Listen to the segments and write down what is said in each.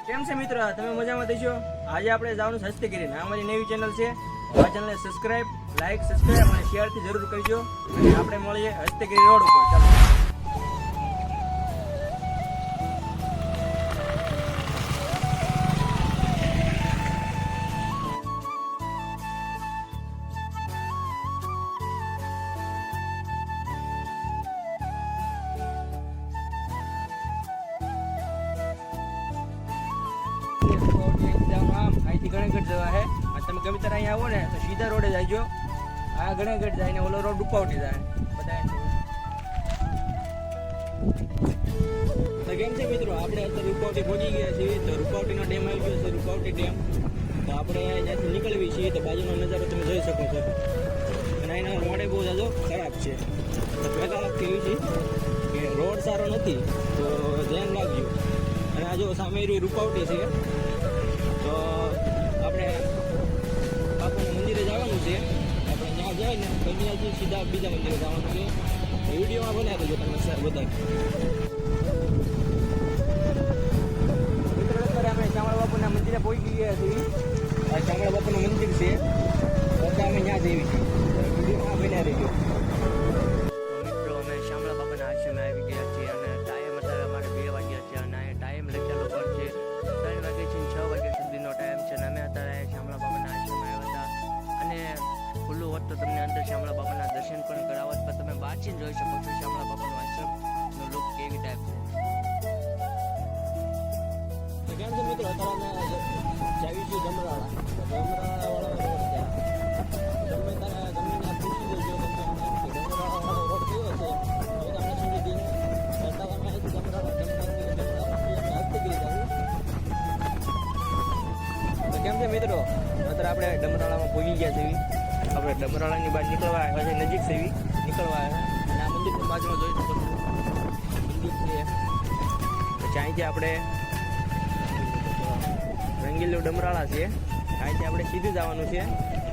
કેમ છે મિત્રો? તમે મજામાં થશો? આજે આપણે જવાનું છે હસ્તગીરી. અમારી નવી ચેનલ છે. આ ચેનલને સબસ્ક્રાઇબ, લાઈક, સબસ્ક્રાઇબ અને શેરથી જરૂર કરજો. અને આપણે મળીએ હસ્તગીરી રોડ ઉપર. ચાલો. અહીંથી ગણેગઢ જવા છે. તમે ગમે ત્યારે અહીંયા આવો ને તો સીધા રોડે જાયજો. આ ગણેગઢ જાય ને ઓલો રોડ રૂપાવટી જાય બધા. તો કેમ છે મિત્રો? આપણે અત્યારે રૂપાવટી પહોંચી ગયા છીએ. તો રૂપાવટીનો ડેમ આવી ગયો છે, રૂપાવટી ડેમ. તો આપણે જ્યાંથી નીકળવી છીએ તો બાજુનો નજારો તમે જોઈ શકો છો. અને એના રોડે બહુ જાજો ખરાબ છે. તો પહેલાં વાત કેવી છે કે રોડ સારો નથી, તો ધ્યાન રાખજો. અને આ જો સામે રૂપાવટી છે. તો આપણે બાપુના મંદિરે જવાનું છે. આપણે ત્યાં જાય ને તો ત્યાંથી સીધા બીજા મંદિરે જવાનું છે. વિડીયોમાં બનાવી દેજો તમે સર બધા. મિત્રો અત્યારે અમે ચામડા બાપુના મંદિરે પહોંચી ગયા છીએ. આ ચામડા બાપુનું મંદિર છે. અત્યારે અમે ત્યાં જઈએ છીએ. વિડીયોમાં બનાવી દેજો. મિત્રો અમે ચામડા બાપાના આશ્રમે આવી ગયા છીએ અને ટાઈમ અત્યારે અમારે 2 વાગ્યા છે અને ટાઈમ લખેલો પર છે 3 વાગ્યાથી 6 વાગ્યા સુધીનો ટાઈમ છે. અને અમે અત્યારે શામળા બાબાના આશ્રમે આવ્યા હતા અને ખુલ્લું હોત તો તમને અંદર શામળા બાબાના દર્શન પણ કરાવત, પણ તમે બહારથી જોઈ શકો છો શામળા બાબાનો આશ્રમનો લુક કેવી ટાઈપ છે. કેમ છે મિત્રો? અત્યારે અમે જાવી છીએ ડમરાળા. ડમરાળાવાળા રોડ છે. ગમે ત્યાં પૂછી દેજો ડમરાળાવાળો રોડ કયો છે. તો તમને સમજી દઈએ. અત્યારે અમે અહીંથી કેમ છે મિત્રો? અત્યારે આપણે ડમરાળામાં પહોંચી ગયા છીએ. આપણે ડમરાળાની બહાર નીકળવા આવ્યા છે, નજીક છે એવી નીકળવા આવ્યા. અને આ મંદિર બાજુમાં જોઈ શકો છો મંદિર છે. પછી અહીંથી આપણે રંગીલું ડમરાળા છે. અહીંથી આપણે સીધું જવાનું છે.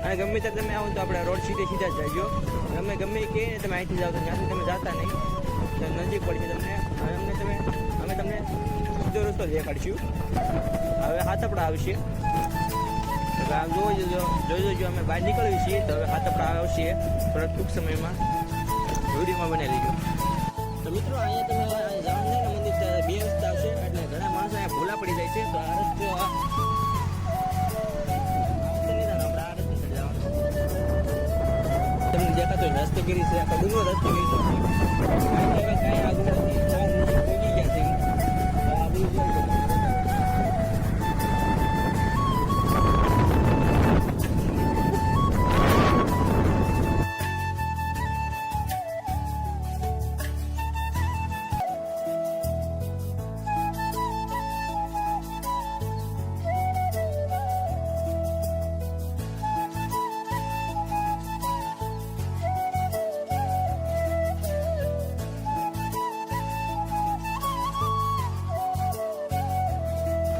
અને ગમે ત્યાં તમે આવો તો આપણે રોડ સીધા જ જાજો. ગમે કે તમે અહીંથી જાઓ તો ત્યાંથી તમે જતા નહીં, તો નજીક પડી છે તમને. અમે તમને સીધો રસ્તો દેખાડીશું. હવે હાથપડા આવશે. આમ જોઈ જોજો અમે બહાર નીકળીએ છીએ. તો હવે હાથપડા આવશે થોડા ટૂંક સમયમાં. વિડીયોમાં બનાવી લેજો. તો મિત્રો અહીંયા તમે જવાનું છે ને મંદિર 2 રસ્તા આવશે. એટલે ઘણા માણસો અહીંયા ભૂલા પડી જાય છે. તો આ રસ્તો તમને દેખાતો રસ્તગીરી છે. આખો ડુંગરો રસ્તગીરી છે. કાંઈ આગળ નથી. પહોંચી ગયા છે. આ બધું જોઈ શકો.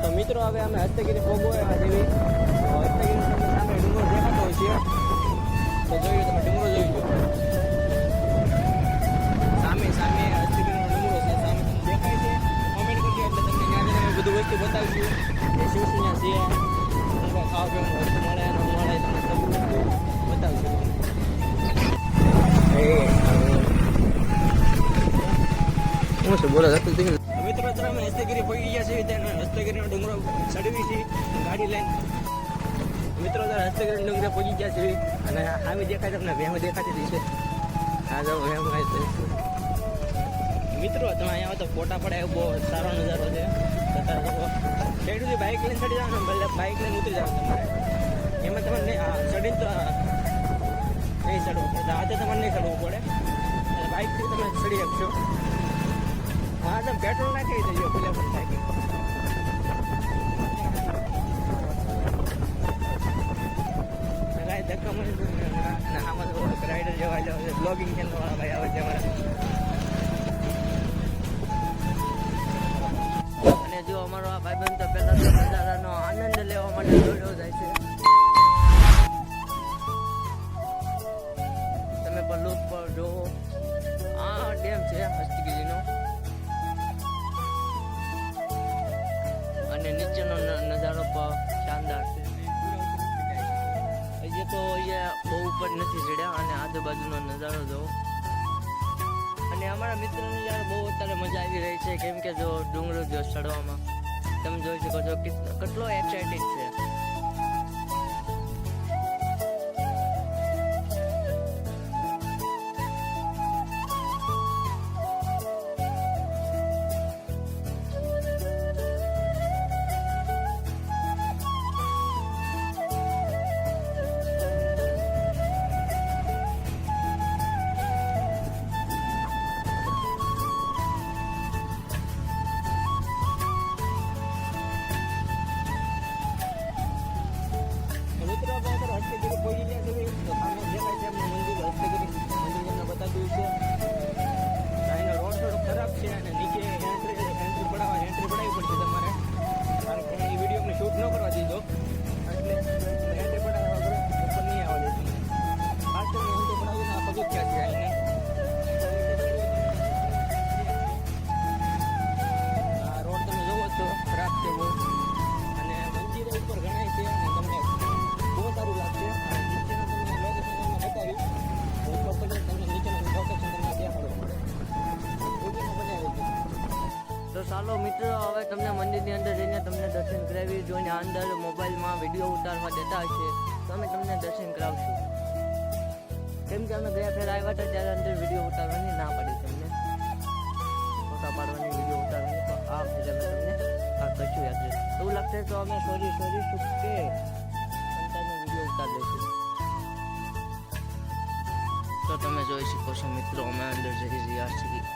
તો મિત્રો હવે અમે હસ્તગીરી ભોગવવા જેવી. હસ્તગીરી તમને સામે ડુંગરો દેખાતો હોય છે. તો જોયું તમે ડુંગરો જોઈ લો. સામે હસ્તગીરીનો ડુંગરો છે. સામે તમને દેખાય છે. કોમેન્ટ કરજો એટલે તમને ત્યાં જઈને બધું વસ્તુ બતાવીશું કે શું શું ત્યાં છે, ખાવા પીવાનું વસ્તુ મળે ન મળે, તમને સબ વસ્તુ બતાવીશું. શું છે બોલો? મિત્રો અત્યારે અમે હસ્તગીરી પહોંચી ગયા છીએ. ત્યાં હસ્તગીરીનો ડુંગરો ચડવી છે ગાડી લઈને. મિત્રો અત્યારે હસ્તગીરી ડુંગરે પહોંચી ગયા છીએ. અને આમે દેખાય તમને ભેમ દેખાતી છે. આ જો ભેમ મિત્રો તમે અહીંયા આવો તો ફોટા પડે એવો બહુ સારો નજારો છે. સાઈડથી બાઇક લઈને ચડી જવાનું, એટલે બાઇક લઈને ઉતરી જવાનું તમારે. એમાં તમારે ચડીને તો નહીં ચડવું પડે. હાથે તમારે નહીં ચડવું પડે. એટલે બાઇકથી તમે ચડી શકશો. હા તમે પેટ્રોલ નાખી દેજો પેલા પણ થાય. ધક્કા મળે આમાં તો રાઈડર જવા જાવ છે. બ્લોગિંગ ચેનલ વાળા ભાઈ આવે છે અમારા. અને જો અમારો આ ભાઈબંધ તો પહેલા તો નજારાનો આનંદ લેવા માટે દોડ્યો જાય છે. તમે પણ લુક પર જોવો. આ ડેમ છે હસ્તગીરીનો. અને નીચેનો બહુ ઉપર નથી ચડ્યા અને આજુબાજુનો નજારો જોવો. અને અમારા મિત્રોને યાર બહુ અત્યારે મજા આવી રહી છે, કેમ કે જો ડુંગરો જો ચડવામાં તમે જોઈ શકો છો કેટલો એક્સાઇટેડ છે. મિત્રો આપણે અત્યારે હસ્તગીરી પહોંચી ગયા છે. તો સામે દેખાય છે એમનું મંદિર, હસ્તગીરી મંદિર તમને બતાવ્યું છે. અહીંનો રોડ થોડો ખરાબ છે અને નીચે એન્ટ્રી પડાવવી પડશે તમારે, કારણ કે એ વિડીયો અમને શૂટ ન કરવા દીધો એટલે એન્ટ્રી પડાવવા વગર ઉપર નહીં આવવા દેતું. ખાસ કરીને એન્ટ્રી પડાવીને આ પગથિયા છે અહીંને. આ રોડ તમે જોવો છો ખરાબ છે બહુ, અને મંદિર ઉપર ગણાય છે અને તમને બહુ સારું લાગશે. અને નીચેનું તમને લોકેશન અમે બતાવ્યું, ઉપર તમને નીચેનું લોકેશન તમને દેખાડો વિડીયોમાં બનાવી છે. તો ચાલો મિત્રો, હવે તમને મંદિરની અંદર જઈને તમને દર્શન કરાવી. જોઈને અંદર મોબાઈલમાં વિડીયો ઉતારવા દેતા હશે તો અમે તમને દર્શન કરાવશું, કેમ કે અમે ગયા ફેર આવ્યા હતા ત્યારે અંદર વિડીયો ઉતારવાની ના પડી તમને, ફોટા પાડવાની, વિડીયો ઉતારવાની. તો આ ફેર અમે તમને આ કશું યાદ છે એવું લાગશે તો અમે સોરી શું કે વિડીયો ઉતાર દઈશું. તો તમે જોઈ શકો છો મિત્રો, અમે અંદર જઈ રહ્યા છીએ.